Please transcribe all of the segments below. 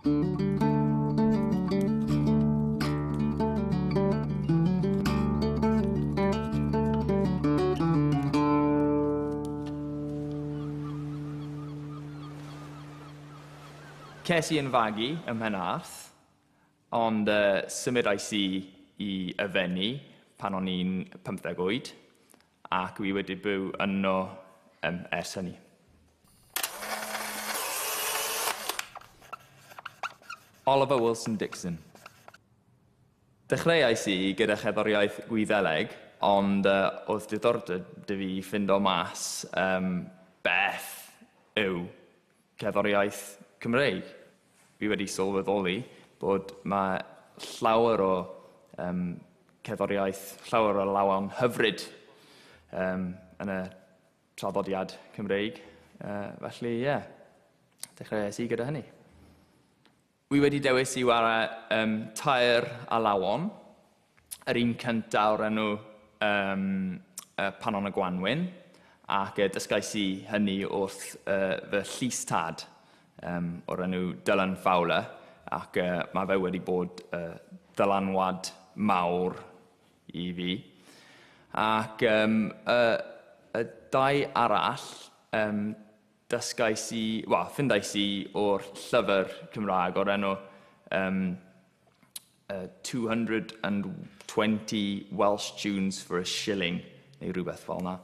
Ces i yn fagu ym Mhenarth, ond symudais i yfennu pan o'n i'n 15 oed, ac wi wedi byw yno ers hynny. Oliver Wilson-Dickson. Dechreuais i gyda gerddoriaeth Gwyddeleg, ond oedd diddordeb 'da fi ffindo mas beth yw gerddoriaeth Cymreig. Fi wedi sylweddoli bod mae llawer o cerddoriaeth, llawer o lawan hyfryd yn y traddodiad Cymreig. Felly, dechreuais i gyda hynny. Wi wedi dewis i wara tair a lawon. Yr un cyntaf o'r enw Panon y Gwanwyn, ac dysgais i hynny wrth fy llystad o'r enw Dylan Fowler, ac mae fe wedi bod dylanwad mawr i fi. Ac y dau arall ffindais i o'r llyfr Cymraeg o'r enw 220 Welsh tunes for a shilling, neu rhywbeth fel yna.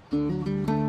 Thank you.